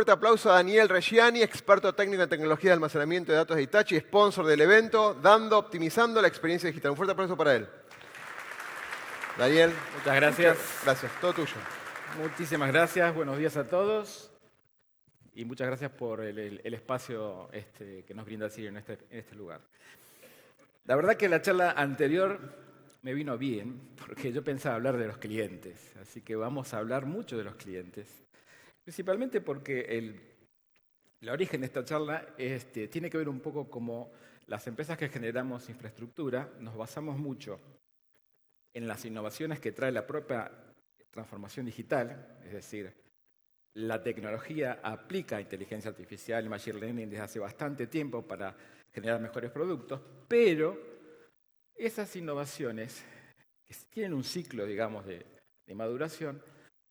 fuerte aplauso a Daniel Reggiani, experto técnico en tecnología de almacenamiento de datos de Hitachi, sponsor del evento, optimizando la experiencia digital. Un fuerte aplauso para él. Daniel. Muchas gracias. Gracias, todo tuyo. Muchísimas gracias, buenos días a todos. Y muchas gracias por el espacio que nos brinda Sirio en este lugar. La verdad que la charla anterior me vino bien, porque yo pensaba hablar de los clientes. Así que vamos a hablar mucho de los clientes. Principalmente porque el origen de esta charla tiene que ver un poco como las empresas que generamos infraestructura, nos basamos mucho en las innovaciones que trae la propia transformación digital, es decir, la tecnología aplica inteligencia artificial y machine learning desde hace bastante tiempo para generar mejores productos, pero esas innovaciones que tienen un ciclo, digamos, de maduración,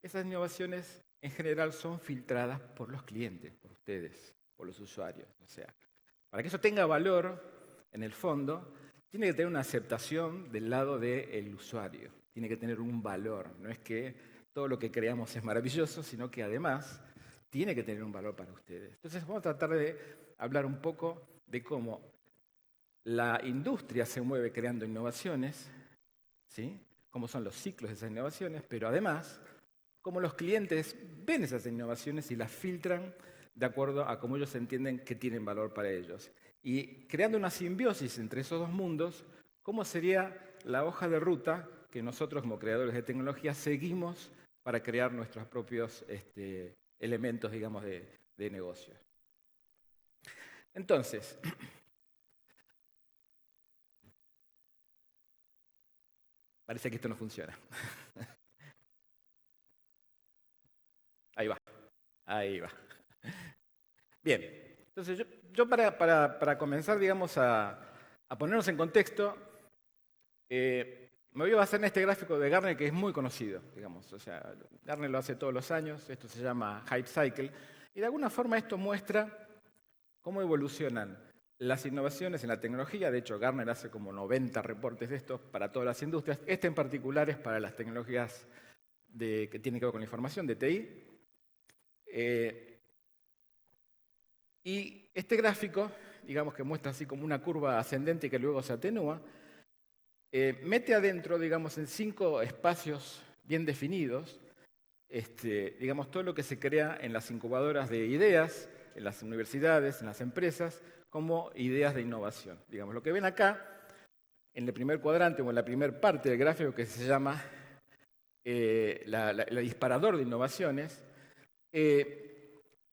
esas innovaciones en general son filtradas por los clientes, por ustedes, por los usuarios. O sea, para que eso tenga valor, en el fondo, tiene que tener una aceptación del lado del usuario, tiene que tener un valor. No es que todo lo que creamos es maravilloso, sino que además tiene que tener un valor para ustedes. Entonces vamos a tratar de hablar un poco de cómo la industria se mueve creando innovaciones, ¿sí? Cómo son los ciclos de esas innovaciones, pero además cómo los clientes ven esas innovaciones y las filtran de acuerdo a cómo ellos entienden que tienen valor para ellos. Y creando una simbiosis entre esos dos mundos, ¿cómo sería la hoja de ruta que nosotros como creadores de tecnología seguimos para crear nuestros propios elementos, digamos, de negocio? Entonces, parece que esto no funciona. Ahí va, ahí va. Bien, entonces yo para comenzar, digamos, a ponernos en contexto, me voy a basar en este gráfico de Gartner que es muy conocido, digamos. O sea, Gartner lo hace todos los años, esto se llama Hype Cycle, y de alguna forma esto muestra cómo evolucionan las innovaciones en la tecnología. De hecho, Gartner hace como 90 reportes de estos para todas las industrias. Este en particular es para las tecnologías que tienen que ver con la información, de TI. Y este gráfico, digamos que muestra así como una curva ascendente que luego se atenúa, mete adentro, digamos, en 5 espacios bien definidos, digamos, todo lo que se crea en las incubadoras de ideas, en las universidades, en las empresas, como ideas de innovación. Digamos, lo que ven acá, en el primer cuadrante o en la primera parte del gráfico que se llama el disparador de innovaciones,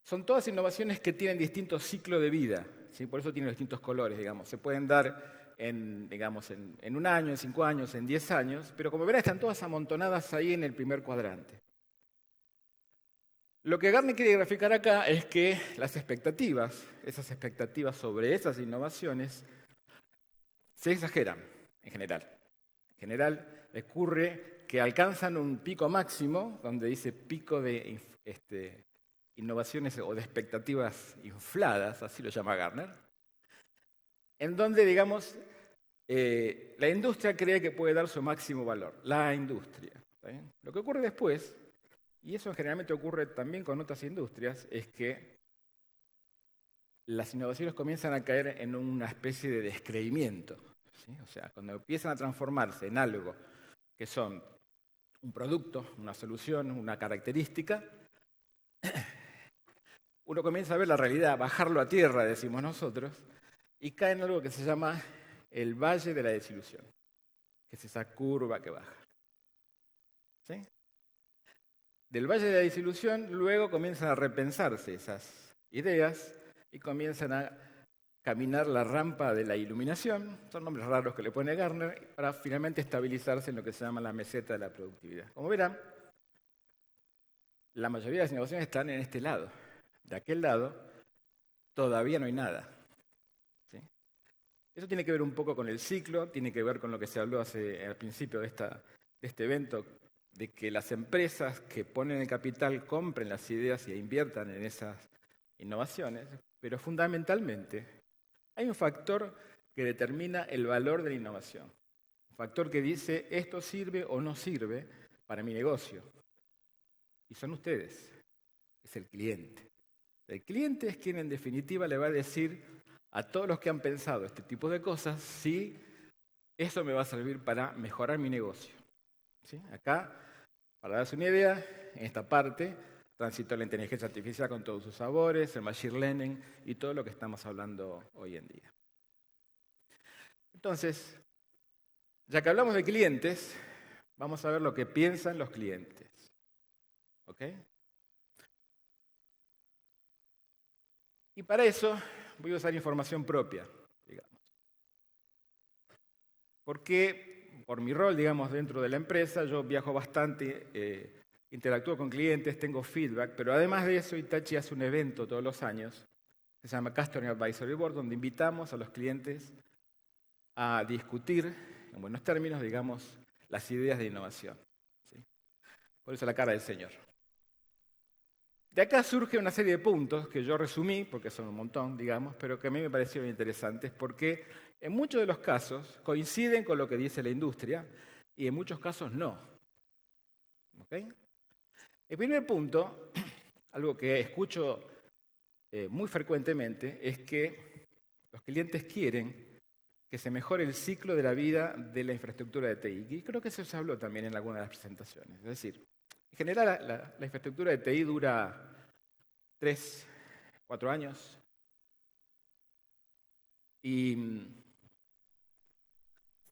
son todas innovaciones que tienen distintos ciclos de vida, ¿sí? Por eso tienen distintos colores, digamos. Se pueden dar en un año, en 5 años, en 10 años, pero como verán están todas amontonadas ahí en el primer cuadrante. Lo que Gartner quiere graficar acá es que las expectativas, esas expectativas sobre esas innovaciones, se exageran en general. En general ocurre que alcanzan un pico máximo, donde dice pico de innovaciones o de expectativas infladas, así lo llama Gartner, en donde, digamos, la industria cree que puede dar su máximo valor. La industria. ¿Está bien? Lo que ocurre después, y eso generalmente ocurre también con otras industrias, es que las innovaciones comienzan a caer en una especie de descreimiento, ¿sí? O sea, cuando empiezan a transformarse en algo que son un producto, una solución, una característica, uno comienza a ver la realidad, bajarlo a tierra, decimos nosotros, y cae en algo que se llama el valle de la desilusión, que es esa curva que baja. ¿Sí? Del valle de la desilusión luego comienzan a repensarse esas ideas y comienzan a caminar la rampa de la iluminación, son nombres raros que le pone Gartner, para finalmente estabilizarse en lo que se llama la meseta de la productividad. Como verán, la mayoría de las innovaciones están en este lado. De aquel lado todavía no hay nada. ¿Sí? Eso tiene que ver un poco con el ciclo, tiene que ver con lo que se habló al principio de este evento, de que las empresas que ponen el capital compren las ideas y inviertan en esas innovaciones, pero fundamentalmente hay un factor que determina el valor de la innovación. Un factor que dice, esto sirve o no sirve para mi negocio. Y son ustedes, es el cliente. El cliente es quien en definitiva le va a decir a todos los que han pensado este tipo de cosas si eso me va a servir para mejorar mi negocio. ¿Sí? Acá, para darse una idea, en esta parte transitó la inteligencia artificial con todos sus sabores, el machine learning y todo lo que estamos hablando hoy en día. Entonces, ya que hablamos de clientes, vamos a ver lo que piensan los clientes. ¿Ok? Y para eso voy a usar información propia, digamos. Porque por mi rol, digamos, dentro de la empresa, yo viajo bastante, interactúo con clientes, tengo feedback, pero además de eso, Hitachi hace un evento todos los años que se llama Customer Advisory Board, donde invitamos a los clientes a discutir, en buenos términos, digamos, las ideas de innovación. ¿Sí? Por eso la cara del señor. De acá surge una serie de puntos que yo resumí, porque son un montón, digamos, pero que a mí me parecieron interesantes, porque en muchos de los casos coinciden con lo que dice la industria y en muchos casos no. ¿Okay? El primer punto, algo que escucho muy frecuentemente, es que los clientes quieren que se mejore el ciclo de la vida de la infraestructura de TI. Y creo que eso se habló también en alguna de las presentaciones. Es decir, en general la infraestructura de TI dura 3, 4 años. Y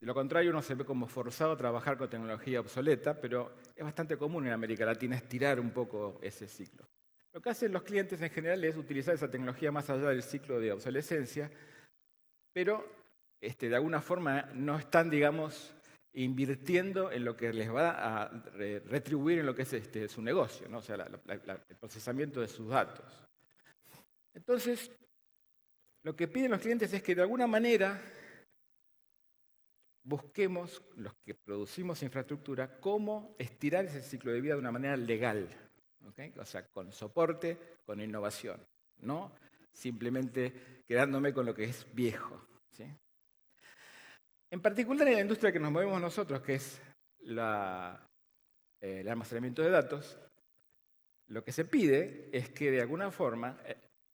de lo contrario, uno se ve como forzado a trabajar con tecnología obsoleta, pero es bastante común en América Latina estirar un poco ese ciclo. Lo que hacen los clientes en general es utilizar esa tecnología más allá del ciclo de obsolescencia, pero de alguna forma no están, digamos, invirtiendo en lo que les va a retribuir en lo que es su negocio, ¿no? O sea, el procesamiento de sus datos. Entonces, lo que piden los clientes es que de alguna manera busquemos, los que producimos infraestructura, cómo estirar ese ciclo de vida de una manera legal, ¿okay? O sea, con soporte, con innovación, no simplemente quedándome con lo que es viejo, ¿sí? En particular en la industria que nos movemos nosotros, que es el almacenamiento de datos, lo que se pide es que de alguna forma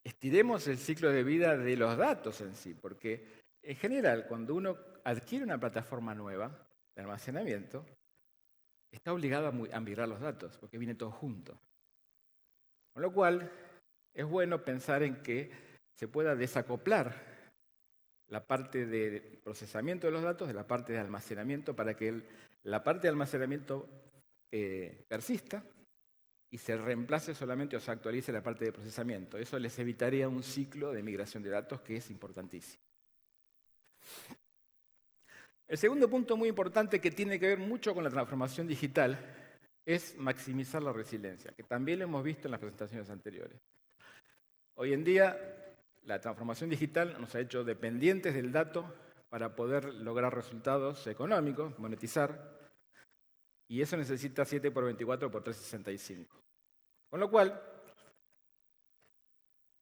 estiremos el ciclo de vida de los datos en sí, porque en general cuando uno adquiere una plataforma nueva de almacenamiento, está obligado a migrar los datos, porque viene todo junto. Con lo cual, es bueno pensar en que se pueda desacoplar la parte de procesamiento de los datos de la parte de almacenamiento para que la parte de almacenamiento persista y se reemplace solamente o se actualice la parte de procesamiento. Eso les evitaría un ciclo de migración de datos que es importantísimo. El segundo punto muy importante que tiene que ver mucho con la transformación digital es maximizar la resiliencia, que también lo hemos visto en las presentaciones anteriores. Hoy en día, la transformación digital nos ha hecho dependientes del dato para poder lograr resultados económicos, monetizar, y eso necesita 7×24 por 365. Con lo cual,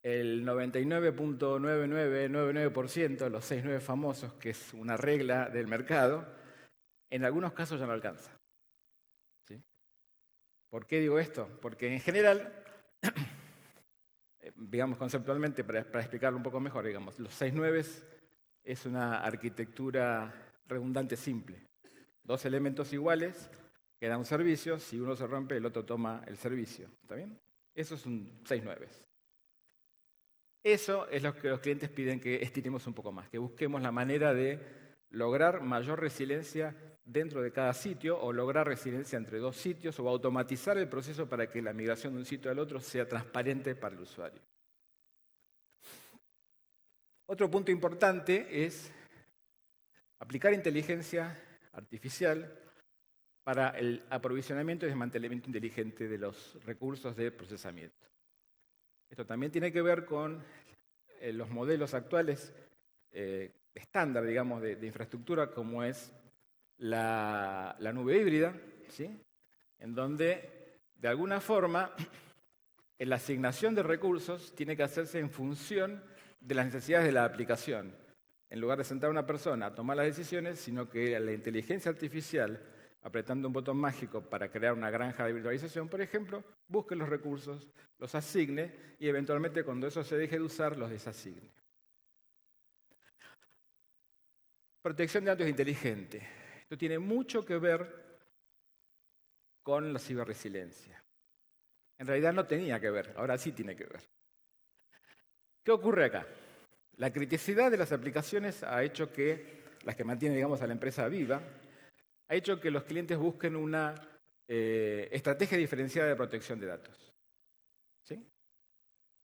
el 99.9999%, los 6/9 famosos, que es una regla del mercado, en algunos casos ya no alcanza. ¿Sí? ¿Por qué digo esto? Porque en general, digamos conceptualmente, para explicarlo un poco mejor, digamos, los 6/9 es una arquitectura redundante simple. 2 elementos iguales que dan un servicio, si uno se rompe, el otro toma el servicio. ¿Está bien? Eso es un 6/9. Eso es lo que los clientes piden que estiremos un poco más, que busquemos la manera de lograr mayor resiliencia dentro de cada sitio o lograr resiliencia entre 2 sitios o automatizar el proceso para que la migración de un sitio al otro sea transparente para el usuario. Otro punto importante es aplicar inteligencia artificial para el aprovisionamiento y desmantelamiento inteligente de los recursos de procesamiento. Esto también tiene que ver con los modelos actuales estándar, digamos, de infraestructura, como es la nube híbrida, ¿sí? En donde, de alguna forma, la asignación de recursos tiene que hacerse en función de las necesidades de la aplicación. En lugar de sentar a una persona a tomar las decisiones, sino que la inteligencia artificial apretando un botón mágico para crear una granja de virtualización, por ejemplo, busque los recursos, los asigne y eventualmente cuando eso se deje de usar, los desasigne. Protección de datos inteligente. Esto tiene mucho que ver con la ciberresiliencia. En realidad no tenía que ver, ahora sí tiene que ver. ¿Qué ocurre acá? La criticidad de las aplicaciones ha hecho que, las que mantienen, digamos, a la empresa viva, ha hecho que los clientes busquen una estrategia diferenciada de protección de datos. ¿Sí?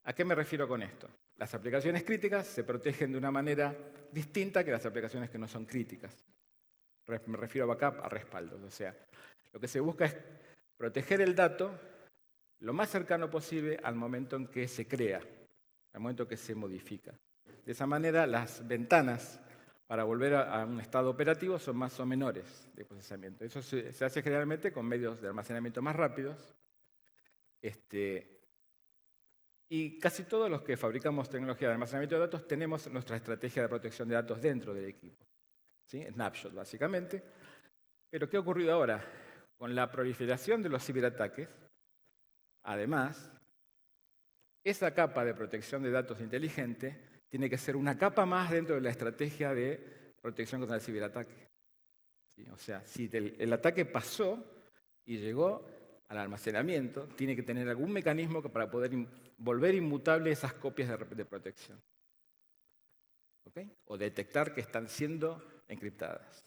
¿A qué me refiero con esto? Las aplicaciones críticas se protegen de una manera distinta que las aplicaciones que no son críticas. Me refiero a backup, a respaldos. O sea, lo que se busca es proteger el dato lo más cercano posible al momento en que se crea, al momento en que se modifica. De esa manera, las ventanas para volver a un estado operativo son más o menores de procesamiento. Eso se hace generalmente con medios de almacenamiento más rápidos. Y casi todos los que fabricamos tecnología de almacenamiento de datos tenemos nuestra estrategia de protección de datos dentro del equipo. ¿Sí? Snapshot, básicamente. Pero ¿qué ha ocurrido ahora? Con la proliferación de los ciberataques, además, esa capa de protección de datos inteligente tiene que ser una capa más dentro de la estrategia de protección contra el ciberataque. ¿Sí? O sea, si el ataque pasó y llegó al almacenamiento, tiene que tener algún mecanismo para poder volver inmutable esas copias de protección. ¿Okay? O detectar que están siendo encriptadas.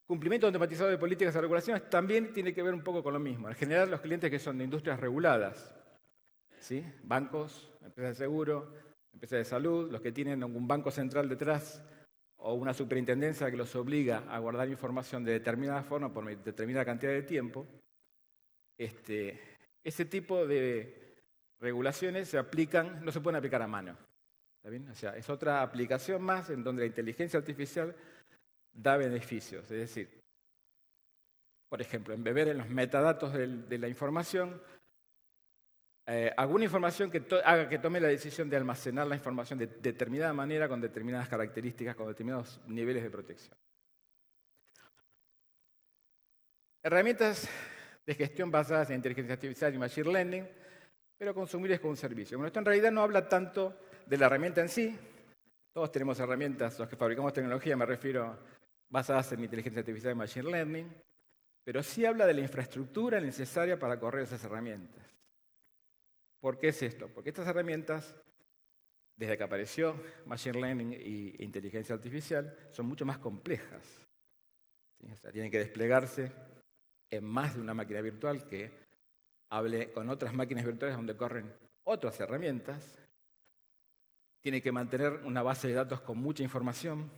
Cumplimiento automatizado de políticas y regulaciones también tiene que ver un poco con lo mismo. En general, los clientes que son de industrias reguladas, ¿sí? Bancos, empresas de seguro, empresas de salud, los que tienen un banco central detrás o una superintendencia que los obliga a guardar información de determinada forma por determinada cantidad de tiempo, ese tipo de regulaciones se aplican, no se pueden aplicar a mano. ¿Está bien? O sea, es otra aplicación más en donde la inteligencia artificial da beneficios. Es decir, por ejemplo, embeber en los metadatos de la información alguna información que haga que tome la decisión de almacenar la información de determinada manera, con determinadas características, con determinados niveles de protección. Herramientas de gestión basadas en inteligencia artificial y machine learning, pero consumibles como un servicio. Bueno, esto en realidad no habla tanto de la herramienta en sí. Todos tenemos herramientas, los que fabricamos tecnología, me refiero, basadas en inteligencia artificial y machine learning, pero sí habla de la infraestructura necesaria para correr esas herramientas. ¿Por qué es esto? Porque estas herramientas, desde que apareció Machine Learning e inteligencia artificial, son mucho más complejas. ¿Sí? O sea, tienen que desplegarse en más de una máquina virtual que hable con otras máquinas virtuales donde corren otras herramientas. Tiene que mantener una base de datos con mucha información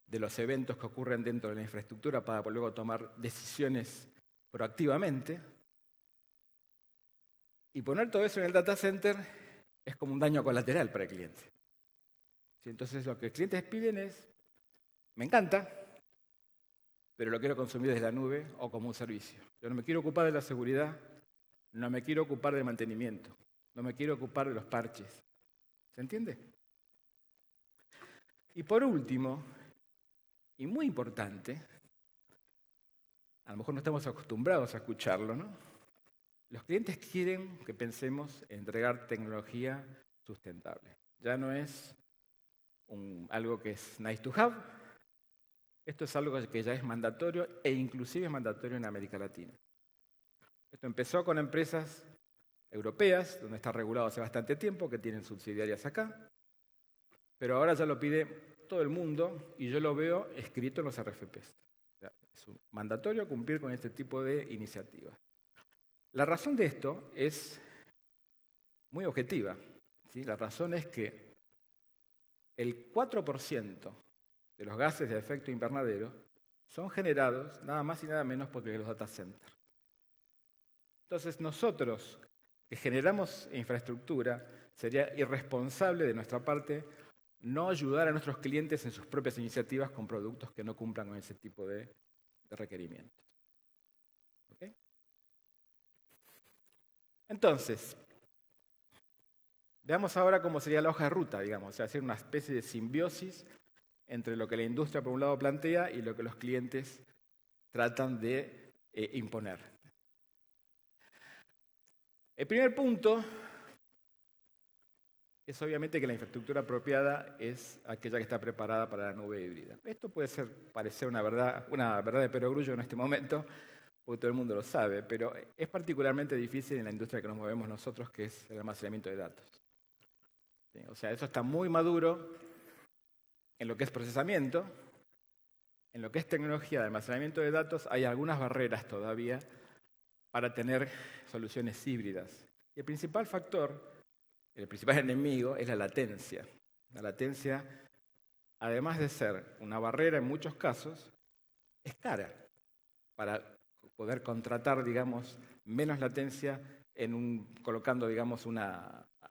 de los eventos que ocurren dentro de la infraestructura para luego tomar decisiones proactivamente. Y poner todo eso en el data center es como un daño colateral para el cliente. ¿Sí? Entonces lo que los clientes piden es, me encanta, pero lo quiero consumir desde la nube o como un servicio. Yo no me quiero ocupar de la seguridad, no me quiero ocupar del mantenimiento, no me quiero ocupar de los parches. ¿Se entiende? Y por último, y muy importante, a lo mejor no estamos acostumbrados a escucharlo, ¿no? Los clientes quieren que pensemos en entregar tecnología sustentable. Ya no es algo que es nice to have, esto es algo que ya es mandatorio e inclusive es mandatorio en América Latina. Esto empezó con empresas europeas, donde está regulado hace bastante tiempo, que tienen subsidiarias acá, pero ahora ya lo pide todo el mundo y yo lo veo escrito en los RFPs. O sea, es mandatorio cumplir con este tipo de iniciativas. La razón de esto es muy objetiva. ¿Sí? La razón es que el 4% de los gases de efecto invernadero son generados nada más y nada menos por los data centers. Entonces nosotros que generamos infraestructura, sería irresponsable de nuestra parte no ayudar a nuestros clientes en sus propias iniciativas con productos que no cumplan con ese tipo de requerimientos. ¿Okay? Entonces, veamos ahora cómo sería la hoja de ruta, digamos, o sea, hacer una especie de simbiosis entre lo que la industria por un lado plantea y lo que los clientes tratan de imponer. El primer punto es obviamente que la infraestructura apropiada es aquella que está preparada para la nube híbrida. Esto puede parecer una verdad de perogrullo en este momento, porque todo el mundo lo sabe, pero es particularmente difícil en la industria que nos movemos nosotros, que es el almacenamiento de datos. ¿Sí? O sea, eso está muy maduro en lo que es procesamiento. En lo que es tecnología de almacenamiento de datos hay algunas barreras todavía para tener soluciones híbridas. Y el principal factor, el principal enemigo es la latencia. La latencia, además de ser una barrera en muchos casos, es cara para poder contratar, digamos, menos latencia colocando, digamos,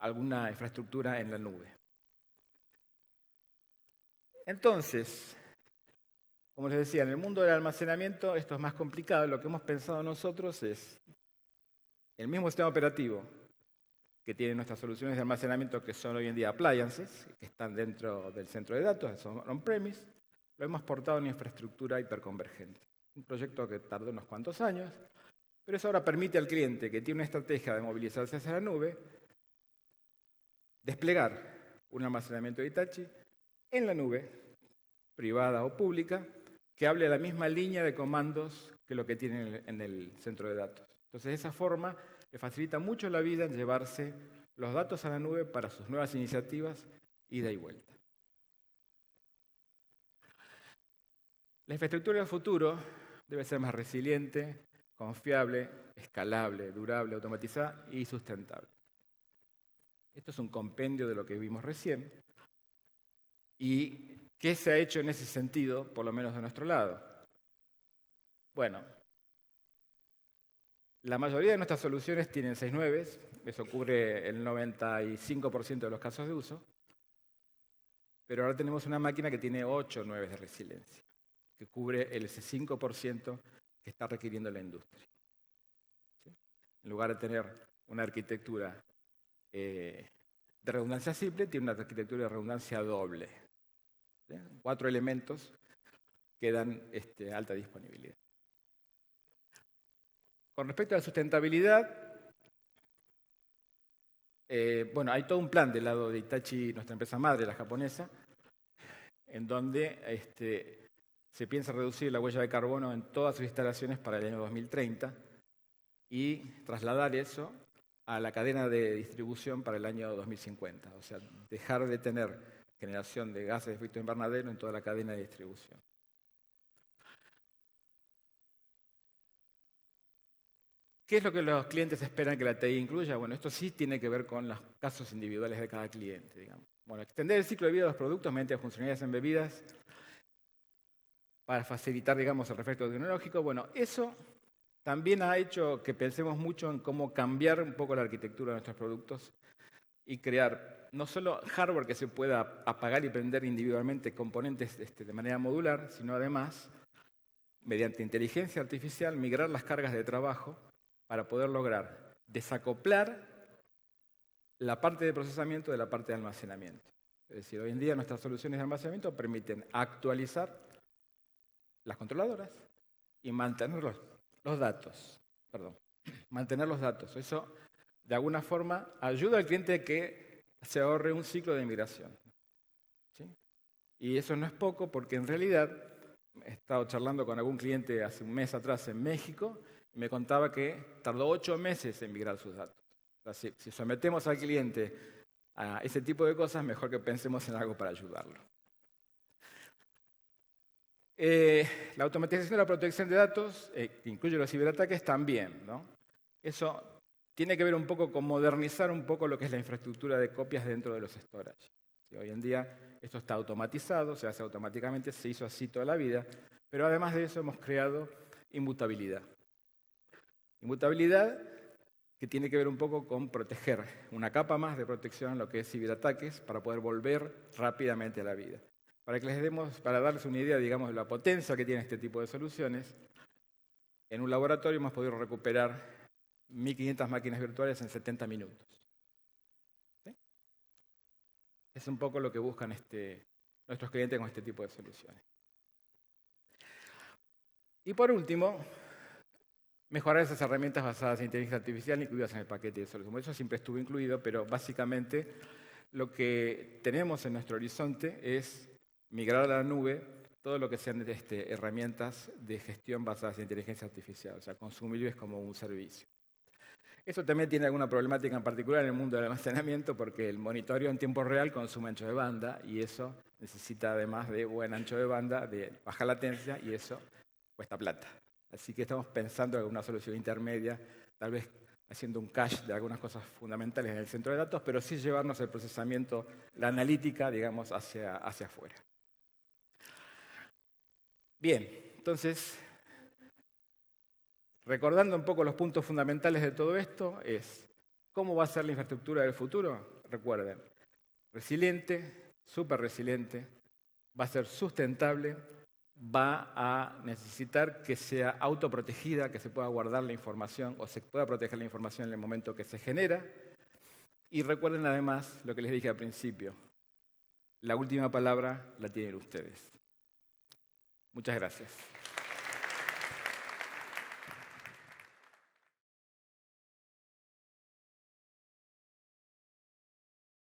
alguna infraestructura en la nube. Entonces, como les decía, en el mundo del almacenamiento esto es más complicado. Lo que hemos pensado nosotros es el mismo sistema operativo que tienen nuestras soluciones de almacenamiento, que son hoy en día appliances, que están dentro del centro de datos, son on-premise, lo hemos portado en infraestructura hiperconvergente. Un proyecto que tardó unos cuantos años, pero eso ahora permite al cliente que tiene una estrategia de movilizarse hacia la nube, desplegar un almacenamiento de Hitachi en la nube, privada o pública, que hable la misma línea de comandos que lo que tiene en el centro de datos. Entonces, de esa forma, le facilita mucho la vida en llevarse los datos a la nube para sus nuevas iniciativas, ida y vuelta. La infraestructura del futuro debe ser más resiliente, confiable, escalable, durable, automatizada y sustentable. Esto es un compendio de lo que vimos recién. ¿Y qué se ha hecho en ese sentido, por lo menos de nuestro lado? Bueno, la mayoría de nuestras soluciones tienen 6 nueves, eso cubre el 95% de los casos de uso, pero ahora tenemos una máquina que tiene 8 nueves de resiliencia, que cubre ese 5% que está requiriendo la industria. ¿Sí? En lugar de tener una arquitectura de redundancia simple, tiene una arquitectura de redundancia doble. ¿Sí? 4 elementos que dan alta disponibilidad. Con respecto a la sustentabilidad, bueno, hay todo un plan del lado de Hitachi, nuestra empresa madre, la japonesa, en donde se piensa reducir la huella de carbono en todas sus instalaciones para el año 2030 y trasladar eso a la cadena de distribución para el año 2050. O sea, dejar de tener generación de gases de efecto invernadero en toda la cadena de distribución. ¿Qué es lo que los clientes esperan que la TI incluya? Bueno, esto sí tiene que ver con los casos individuales de cada cliente, digamos. Bueno, extender el ciclo de vida de los productos mediante funcionalidades embebidas para facilitar, digamos, el refresco tecnológico. Bueno, eso también ha hecho que pensemos mucho en cómo cambiar un poco la arquitectura de nuestros productos y crear no solo hardware que se pueda apagar y prender individualmente componentes de manera modular, sino además, mediante inteligencia artificial, migrar las cargas de trabajo para poder lograr desacoplar la parte de procesamiento de la parte de almacenamiento. Es decir, hoy en día nuestras soluciones de almacenamiento permiten actualizar las controladoras y mantener los datos. Mantener los datos. Eso, de alguna forma, ayuda al cliente a que se ahorre un ciclo de migración. ¿Sí? Y eso no es poco porque en realidad he estado charlando con algún cliente hace un mes atrás en México y me contaba que tardó 8 meses en migrar sus datos. O sea, si sometemos al cliente a ese tipo de cosas, mejor que pensemos en algo para ayudarlo. La automatización de la protección de datos, que incluye los ciberataques, también, ¿no? Eso tiene que ver un poco con modernizar un poco lo que es la infraestructura de copias dentro de los storage. ¿Sí? Hoy en día esto está automatizado, se hace automáticamente, se hizo así toda la vida, pero además de eso hemos creado inmutabilidad. Inmutabilidad que tiene que ver un poco con proteger una capa más de protección en lo que es ciberataques para poder volver rápidamente a la vida. Para darles una idea, digamos, de la potencia que tiene este tipo de soluciones, en un laboratorio hemos podido recuperar 1.500 máquinas virtuales en 70 minutos. ¿Sí? Es un poco lo que buscan nuestros clientes con este tipo de soluciones. Y por último, mejorar esas herramientas basadas en inteligencia artificial incluidas en el paquete de soluciones. Eso siempre estuvo incluido, pero básicamente lo que tenemos en nuestro horizonte es migrar a la nube todo lo que sean herramientas de gestión basadas en inteligencia artificial, o sea, consumibles como un servicio. Eso también tiene alguna problemática en particular en el mundo del almacenamiento porque el monitoreo en tiempo real consume ancho de banda y eso necesita además de buen ancho de banda, de baja latencia y eso cuesta plata. Así que estamos pensando en una solución intermedia, tal vez haciendo un cache de algunas cosas fundamentales en el centro de datos, pero sí llevarnos el procesamiento, la analítica, digamos, hacia afuera. Bien, entonces, recordando un poco los puntos fundamentales de todo esto, es ¿cómo va a ser la infraestructura del futuro? Recuerden, resiliente, súper resiliente, va a ser sustentable, va a necesitar que sea autoprotegida, que se pueda guardar la información o se pueda proteger la información en el momento que se genera. Y recuerden además lo que les dije al principio, la última palabra la tienen ustedes. Muchas gracias.